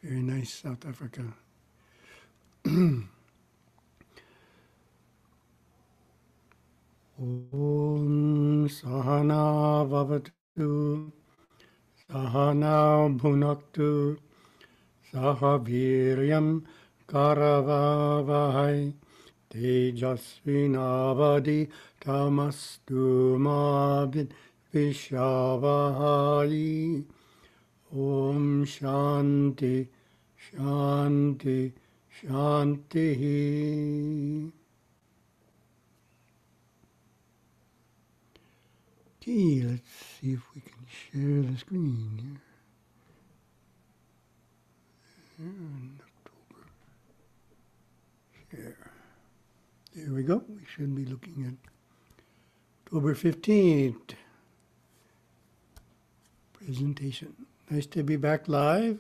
Very nice, South Africa. Om Sahana Vavatu Sahana Bhunaktu Sahaviryam Karavavahai Tejasvinavadi Tamastu Mabid Vishavahai. Om Shanti Shanti Shanti. Okay, let's see if we can share the screen here. In October. Share. There we go. We should be looking at October 15th. Presentation. Nice to be back live.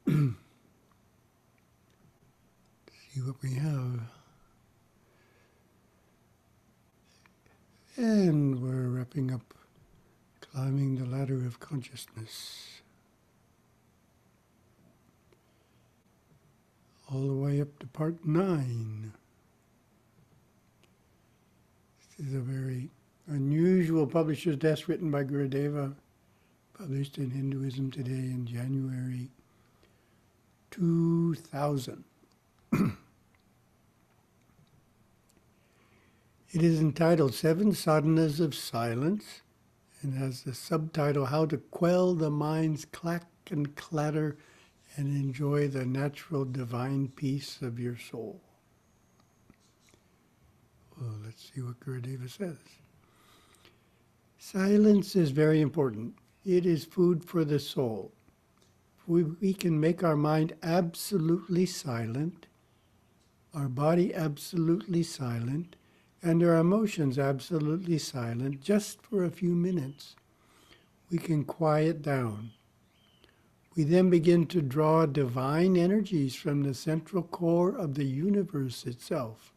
See what we have. And we're wrapping up climbing the ladder of consciousness. All the way up to part 9. This is a very unusual publisher's desk written by Gurudeva, published in Hinduism Today in January 2000. It is entitled 7 Sadhanas of Silence and has the subtitle How to Quell the Mind's Clack and Clatter and Enjoy the Natural Divine Peace of Your Soul. Well, let's see what Gurudeva says. Silence is very important. It is food for the soul. We can make our mind absolutely silent, our body absolutely silent, and our emotions absolutely silent, just for a few minutes. We can quiet down. We then begin to draw divine energies from the central core of the universe itself.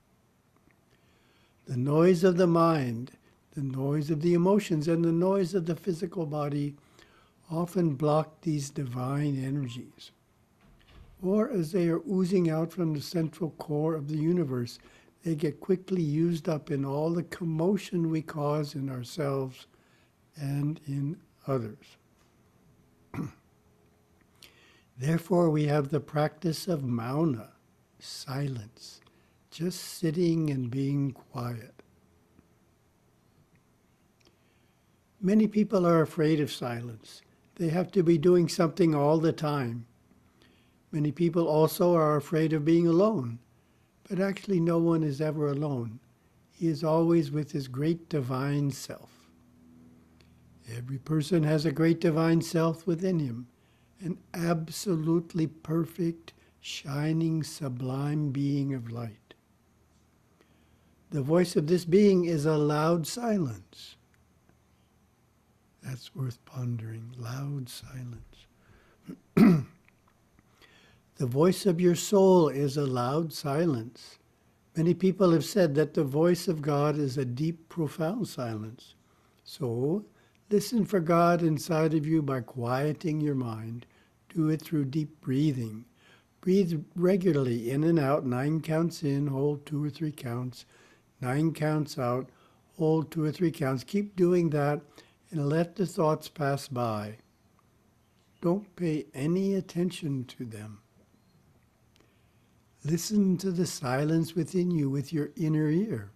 The noise of the mind, the noise of the emotions, and the noise of the physical body often block these divine energies. Or as they are oozing out from the central core of the universe, they get quickly used up in all the commotion we cause in ourselves and in others. Therefore, we have the practice of mauna, silence, just sitting and being quiet. Many people are afraid of silence. They have to be doing something all the time. Many people also are afraid of being alone. But actually no one is ever alone. He is always with his great divine self. Every person has a great divine self within him, an absolutely perfect, shining, sublime being of light. The voice of this being is a loud silence. That's worth pondering, loud silence. The voice of your soul is a loud silence. Many people have said that the voice of God is a deep, profound silence. So, listen for God inside of you by quieting your mind. Do it through deep breathing. Breathe regularly in and out, 9 counts in, hold 2 or 3 counts, 9 counts out, hold 2 or 3 counts. Keep doing that and let the thoughts pass by. Don't pay any attention to them. Listen to the silence within you with your inner ear.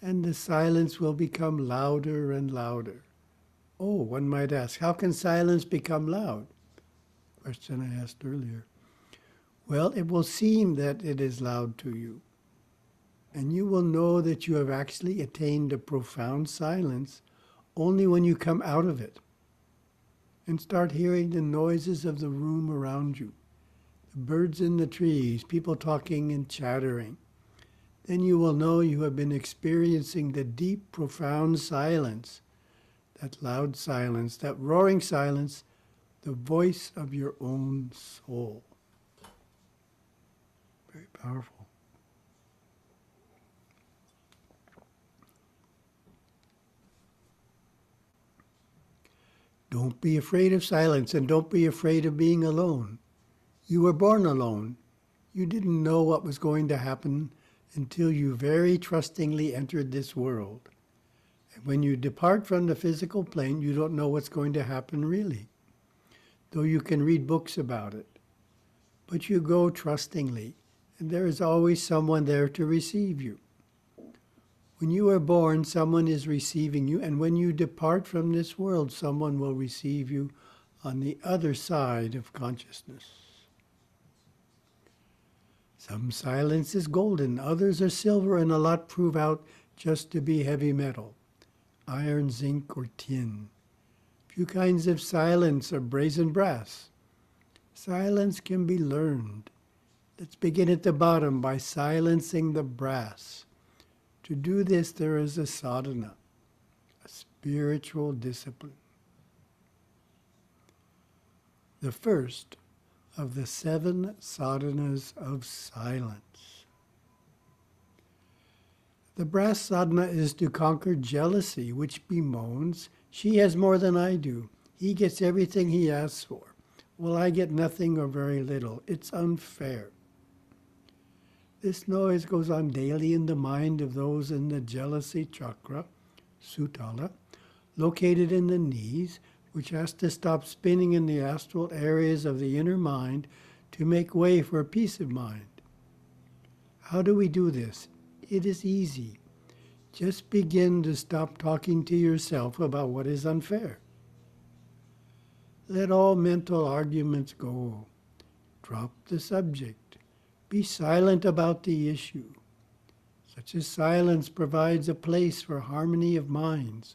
And the silence will become louder and louder. Oh, one might ask, how can silence become loud? Question I asked earlier. Well, it will seem that it is loud to you. And you will know that you have actually attained a profound silence only when you come out of it and start hearing the noises of the room around you. The birds in the trees, people talking and chattering. Then you will know you have been experiencing the deep, profound silence, that loud silence, that roaring silence, the voice of your own soul. Very powerful. Don't be afraid of silence, and don't be afraid of being alone. You were born alone. You didn't know what was going to happen until you very trustingly entered this world. And when you depart from the physical plane, you don't know what's going to happen really, though you can read books about it. But you go trustingly, and there is always someone there to receive you. When you are born, someone is receiving you, and when you depart from this world, someone will receive you on the other side of consciousness. Some silence is golden, others are silver, and a lot prove out just to be heavy metal, iron, zinc, or tin. Few kinds of silence are brazen brass. Silence can be learned. Let's begin at the bottom by silencing the brass. To do this, there is a sadhana, a spiritual discipline. The first of the 7 sadhanas of silence. The brass sadhana is to conquer jealousy, which bemoans, "She has more than I do. He gets everything he asks for. Well, I get nothing or very little. It's unfair." This noise goes on daily in the mind of those in the jealousy chakra, sutala, located in the knees, which has to stop spinning in the astral areas of the inner mind to make way for peace of mind. How do we do this? It is easy. Just begin to stop talking to yourself about what is unfair. Let all mental arguments go. Drop the subject. Be silent about the issue. Such a silence provides a place for harmony of minds,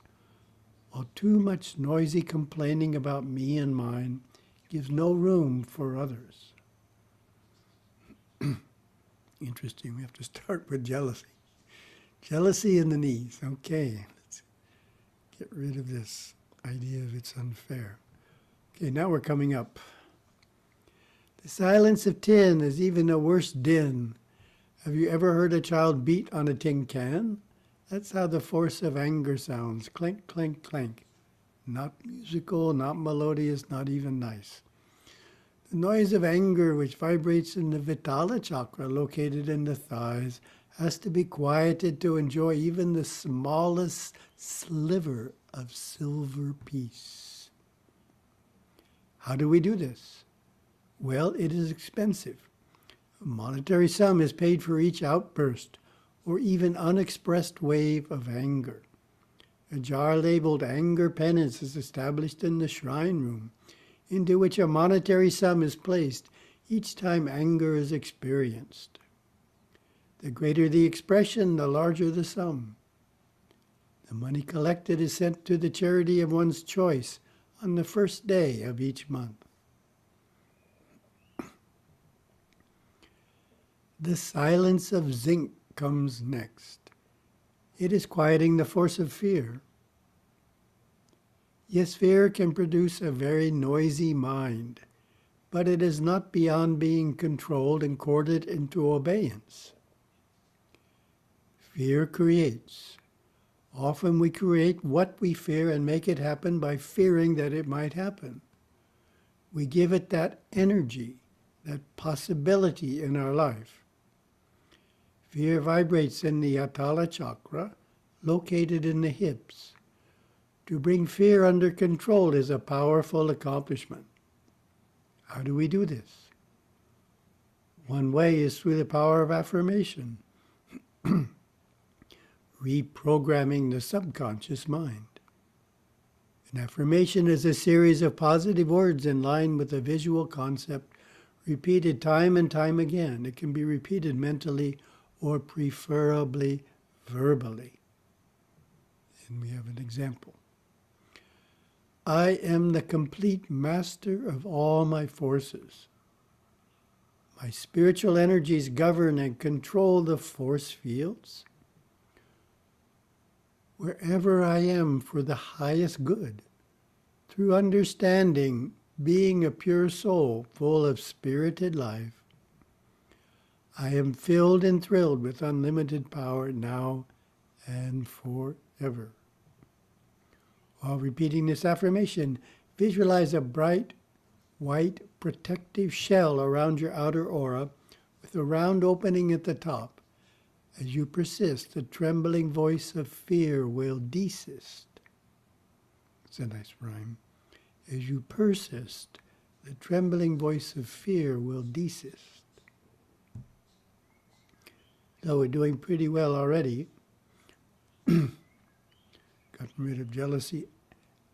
while too much noisy complaining about me and mine gives no room for others. Interesting, we have to start with jealousy. Jealousy in the knees. Okay, let's get rid of this idea of it's unfair. Okay, now we're coming up. The silence of tin is even a worse din. Have you ever heard a child beat on a tin can? That's how the force of anger sounds. Clink, clink, clink. Not musical, not melodious, not even nice. The noise of anger, which vibrates in the Vitala chakra, located in the thighs, has to be quieted to enjoy even the smallest sliver of silver peace. How do we do this? Well, it is expensive. A monetary sum is paid for each outburst or even unexpressed wave of anger. A jar labeled anger penance is established in the shrine room, into which a monetary sum is placed each time anger is experienced. The greater the expression, the larger the sum. The money collected is sent to the charity of one's choice on the first day of each month. The silence of zinc comes next. It is quieting the force of fear. Yes, fear can produce a very noisy mind, but it is not beyond being controlled and courted into obedience. Fear creates. Often we create what we fear and make it happen by fearing that it might happen. We give it that energy, that possibility in our life. Fear vibrates in the Atala chakra, located in the hips. To bring fear under control is a powerful accomplishment. How do we do this? One way is through the power of affirmation, reprogramming the subconscious mind. An affirmation is a series of positive words in line with a visual concept, repeated time and time again. It can be repeated mentally or preferably verbally. And we have an example. I am the complete master of all my forces. My spiritual energies govern and control the force fields. Wherever I am for the highest good, through understanding, being a pure soul full of spirited life, I am filled and thrilled with unlimited power now and forever. While repeating this affirmation, Visualize a bright, white, protective shell around your outer aura with a round opening at the top. As you persist, the trembling voice of fear will desist. It's a nice rhyme. As you persist, the trembling voice of fear will desist. So we're doing pretty well already. Gotten rid of jealousy,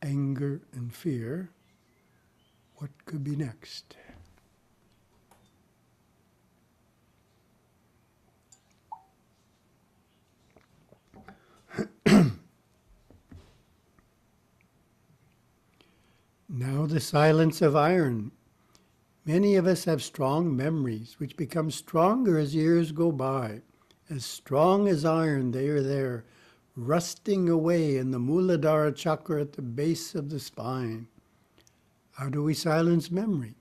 anger, and fear. What could be next? Now the silence of iron. Many of us have strong memories, which become stronger as years go by. As strong as iron, they are there, rusting away in the Muladhara chakra at the base of the spine. How do we silence memory?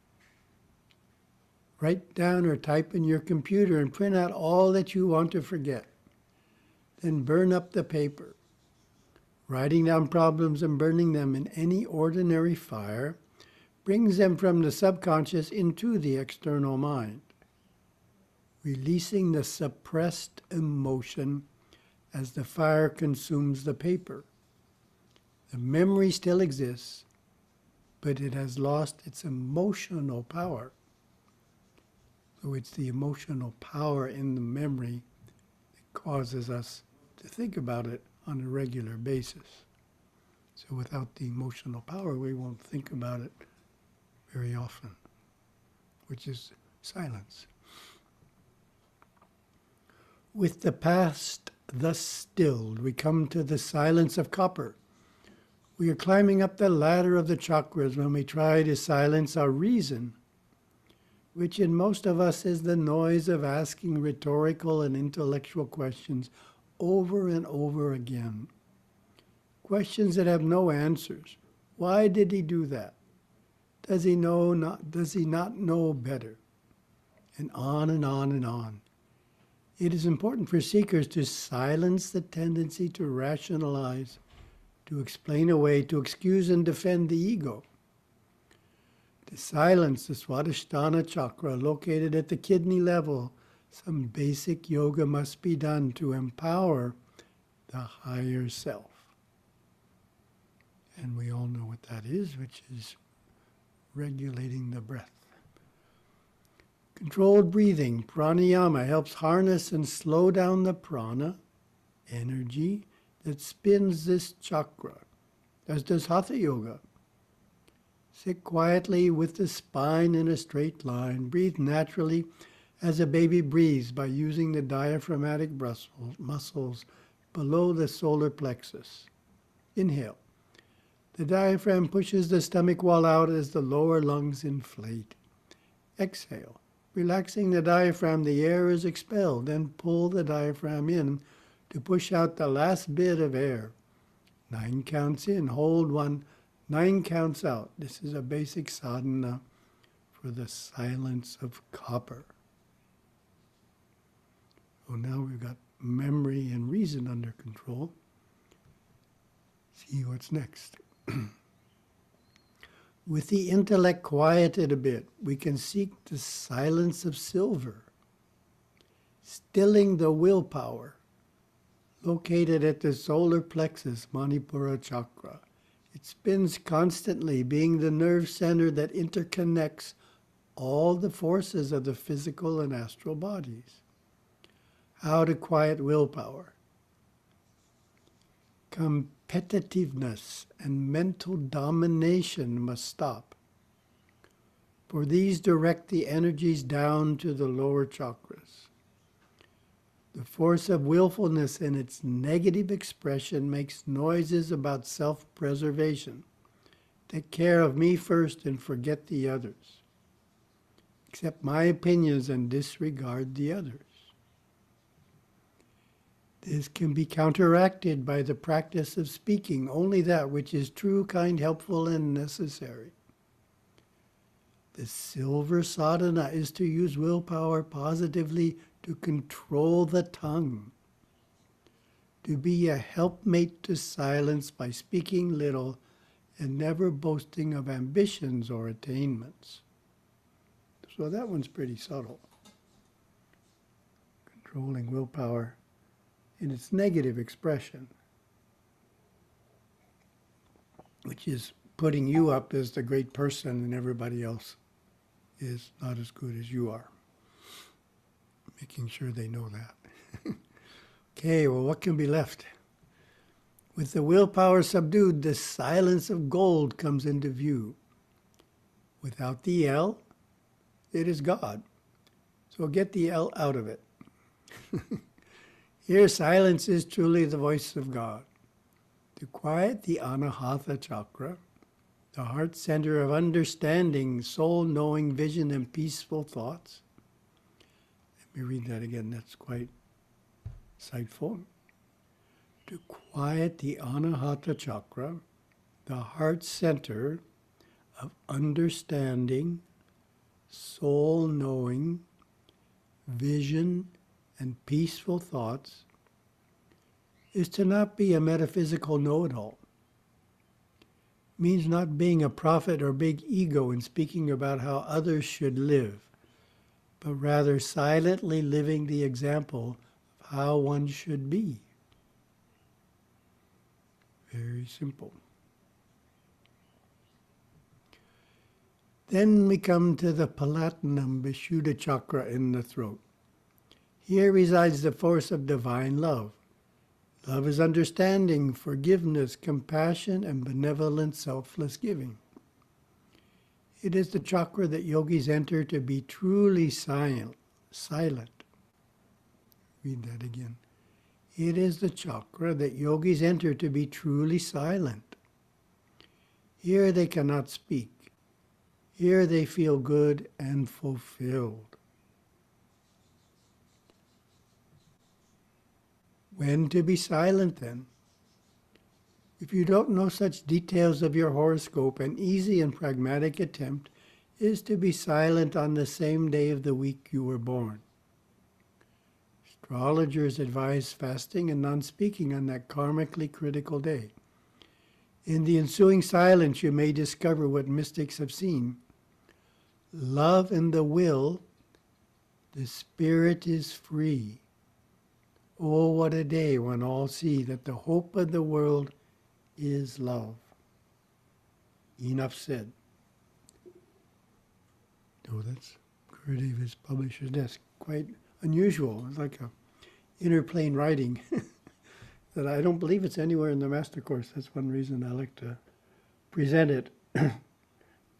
Write down or type in your computer and print out all that you want to forget. Then burn up the paper. Writing down problems and burning them in any ordinary fire brings them from the subconscious into the external mind, releasing the suppressed emotion as the fire consumes the paper. The memory still exists, but it has lost its emotional power. So it's the emotional power in the memory that causes us to think about it on a regular basis. So without the emotional power, we won't think about it very often, which is silence. With the past thus stilled, we come to the silence of copper. We are climbing up the ladder of the chakras when we try to silence our reason, which in most of us is the noise of asking rhetorical and intellectual questions over and over again. Questions that have no answers. Why did he do that? Does he not know better? And on and on and on. It is important for seekers to silence the tendency to rationalize, to explain away, to excuse and defend the ego. To silence the Swadhisthana chakra located at the kidney level, some basic yoga must be done to empower the higher self. And we all know what that is, which is regulating the breath. Controlled breathing, pranayama, helps harness and slow down the prana, energy, that spins this chakra, as does Hatha Yoga. Sit quietly with the spine in a straight line. Breathe naturally as a baby breathes by using the diaphragmatic muscles below the solar plexus. Inhale. The diaphragm pushes the stomach wall out as the lower lungs inflate. Exhale. Relaxing the diaphragm, the air is expelled. Then pull the diaphragm in to push out the last bit of air. 9 counts in, hold 1, 9 counts out. This is a basic sadhana for the silence of copper. So now we've got memory and reason under control. See what's next. With the intellect quieted a bit, we can seek the silence of silver, stilling the willpower, located at the solar plexus, Manipura chakra. It spins constantly, being the nerve center that interconnects all the forces of the physical and astral bodies. How to quiet willpower. Competitiveness and mental domination must stop, for these direct the energies down to the lower chakras. The force of willfulness in its negative expression makes noises about self-preservation. Take care of me first and forget the others. Accept my opinions and disregard the others. This can be counteracted by the practice of speaking only that which is true, kind, helpful, and necessary. The silver sadhana is to use willpower positively to control the tongue, to be a helpmate to silence by speaking little and never boasting of ambitions or attainments. So that one's pretty subtle. Controlling willpower in its negative expression, which is putting you up as the great person and everybody else is not as good as you are. Making sure they know that. Okay, well, what can be left? With the willpower subdued, the silence of gold comes into view. Without the L, it is God. So get the L out of it. Here, silence is truly the voice of God. To quiet the Anahata chakra, the heart center of understanding, soul-knowing vision, and peaceful thoughts. Let me read that again, that's quite insightful. To quiet the Anahata chakra, the heart center of understanding, soul-knowing, vision, and peaceful thoughts, is to not be a metaphysical know-it-all. Means not being a prophet or big ego in speaking about how others should live, but rather silently living the example of how one should be. Very simple. Then we come to the Palatinam Vishuddha chakra in the throat. Here resides the force of divine love. Love is understanding, forgiveness, compassion, and benevolent, selfless giving. It is the chakra that yogis enter to be truly silent. Read that again. It is the chakra that yogis enter to be truly silent. Here they cannot speak. Here they feel good and fulfilled. When to be silent, then? If you don't know such details of your horoscope, an easy and pragmatic attempt is to be silent on the same day of the week you were born. Astrologers advise fasting and non-speaking on that karmically critical day. In the ensuing silence, you may discover what mystics have seen. Love and the will, the spirit is free. Oh, what a day when all see that the hope of the world is love. Enough said. Oh, that's Gurudeva's publisher's desk. Quite unusual. It's like a interplane writing that I don't believe it's anywhere in the Master Course. That's one reason I like to present it. A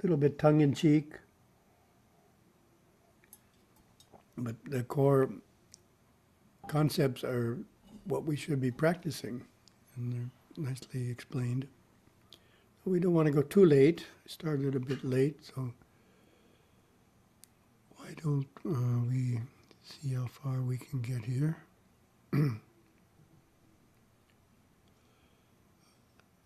little bit tongue-in-cheek, but the core concepts are what we should be practicing, and they're nicely explained. We don't want to go too late. I started a bit late, so why don't we see how far we can get here.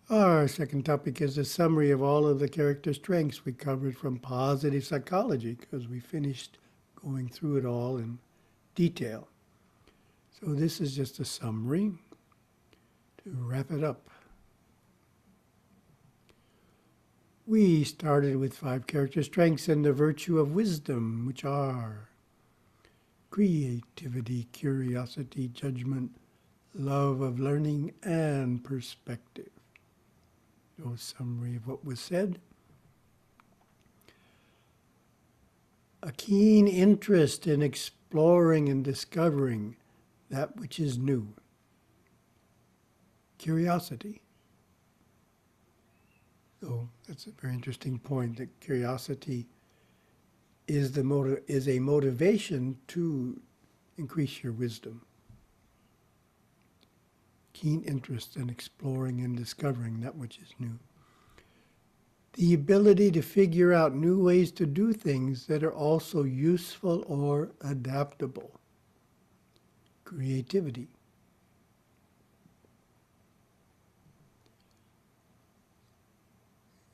Our second topic is a summary of all of the character strengths we covered from positive psychology, because we finished going through it all in detail. So this is just a summary to wrap it up. We started with 5 character strengths and the virtue of wisdom, which are creativity, curiosity, judgment, love of learning, and perspective. So a summary of what was said. A keen interest in exploring and discovering that which is new. Curiosity. So that's a very interesting point, that curiosity is a motivation to increase your wisdom. Keen interest in exploring and discovering that which is new. The ability to figure out new ways to do things that are also useful or adaptable. Creativity.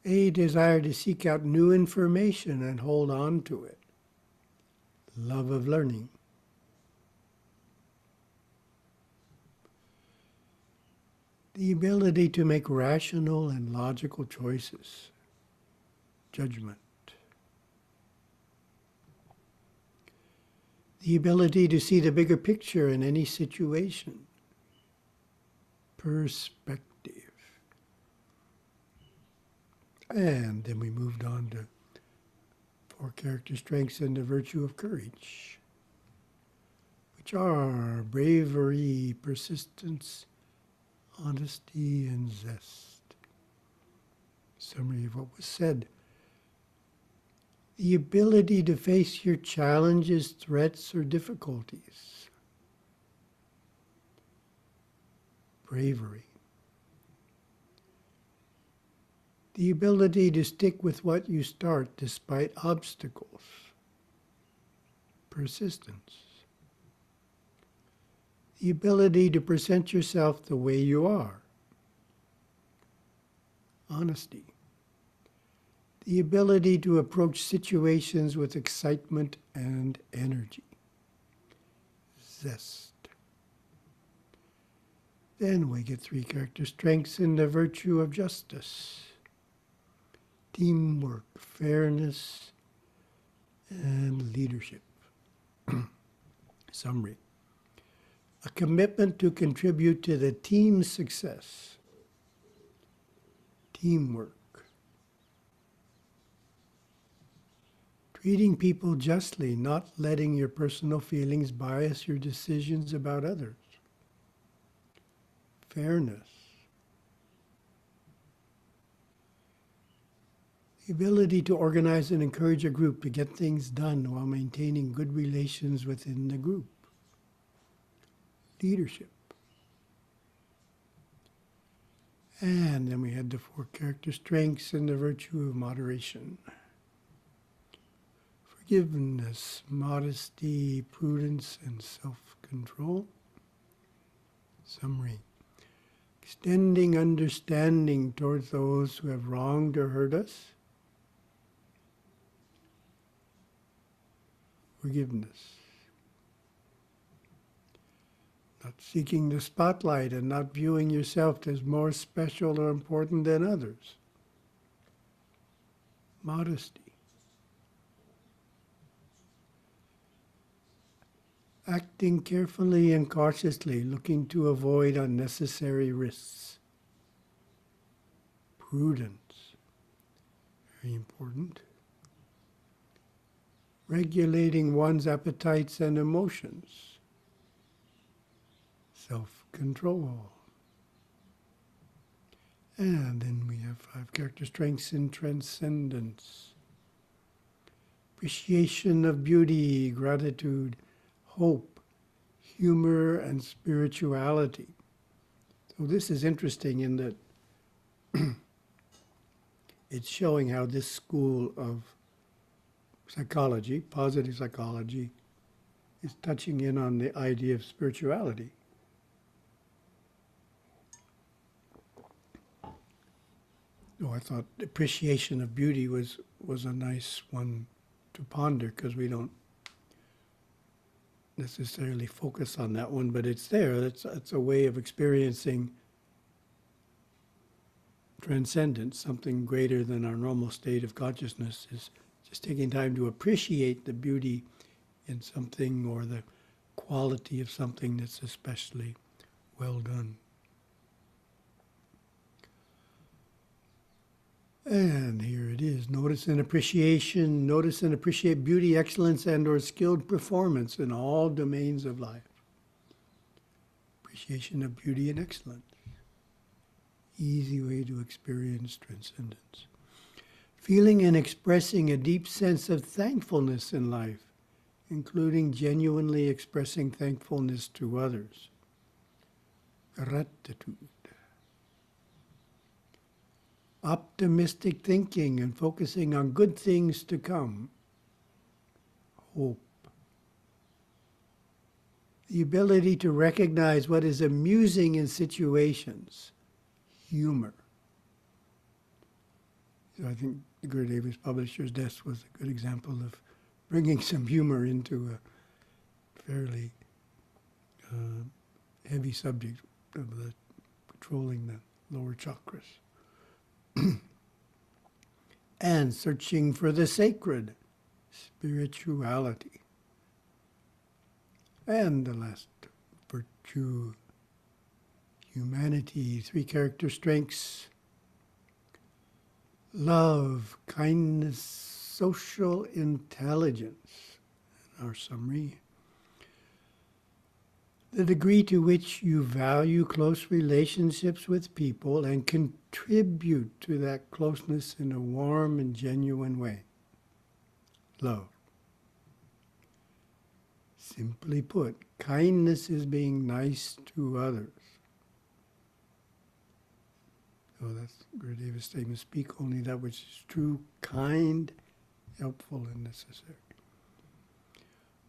A desire to seek out new information and hold on to it. Love of learning. The ability to make rational and logical choices, judgment. The ability to see the bigger picture in any situation, perspective. And then we moved on to 4 character strengths and the virtue of courage, which are bravery, persistence, honesty, and zest. Summary of what was said. The ability to face your challenges, threats, or difficulties. Bravery. The ability to stick with what you start despite obstacles. Persistence. The ability to present yourself the way you are. Honesty. The ability to approach situations with excitement and energy. Zest. Then we get 3 character strengths in the virtue of justice. Teamwork, fairness, and leadership. Summary. A commitment to contribute to the team's success. Teamwork. Treating people justly, not letting your personal feelings bias your decisions about others. Fairness. The ability to organize and encourage a group to get things done while maintaining good relations within the group. Leadership. And then we had the 4 character strengths and the virtue of moderation. Forgiveness, modesty, prudence, and self-control. Summary. Extending understanding towards those who have wronged or hurt us. Forgiveness. Not seeking the spotlight and not viewing yourself as more special or important than others. Modesty. Acting carefully and cautiously, looking to avoid unnecessary risks. Prudence. Very important. Regulating one's appetites and emotions. Self-control. And then we have 5 character strengths in transcendence. Appreciation of beauty, gratitude, hope, humor, and spirituality. So this is interesting in that it's showing how this school of psychology, positive psychology, is touching in on the idea of spirituality. Oh, I thought appreciation of beauty was a nice one to ponder, because we don't necessarily focus on that one, but it's there. It's a way of experiencing transcendence, something greater than our normal state of consciousness, is just taking time to appreciate the beauty in something or the quality of something that's especially well done. And here it is. Notice and appreciation. Notice and appreciate beauty, excellence, and or skilled performance in all domains of life. Appreciation of beauty and excellence. Easy way to experience transcendence. Feeling and expressing a deep sense of thankfulness in life, including genuinely expressing thankfulness to others. Gratitude. Optimistic thinking and focusing on good things to come. Hope. The ability to recognize what is amusing in situations. Humor. So I think Gurudeva's Publisher's Desk was a good example of bringing some humor into a fairly heavy subject of the controlling the lower chakras. And searching for the sacred, spirituality. And the last virtue, humanity, 3 character strengths: love, kindness, social intelligence. Our summary: the degree to which you value close relationships with people and contribute to that closeness in a warm and genuine way. Love. Simply put, kindness is being nice to others. So that's Gurudeva's statement: speak only that which is true, kind, helpful, and necessary.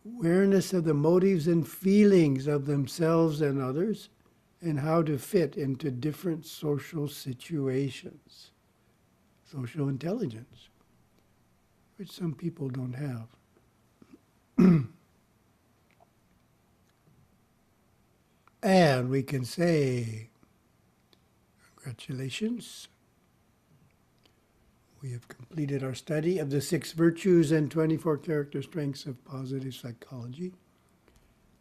Awareness of the motives and feelings of themselves and others, and how to fit into different social situations. Social intelligence, which some people don't have. And we can say, congratulations. We have completed our study of the 6 virtues and 24 character strengths of positive psychology,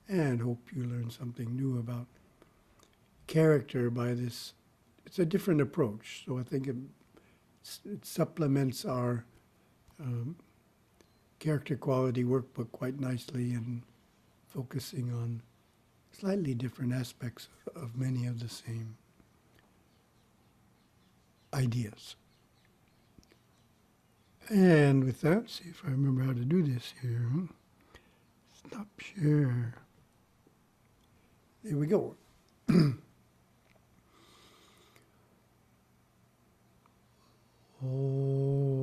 and hope you learned something new about character by this. It's a different approach, so I think it supplements our character quality workbook quite nicely in focusing on slightly different aspects of many of the same ideas. And with that, see if I remember how to do this here. Stop share. There we go. Oh.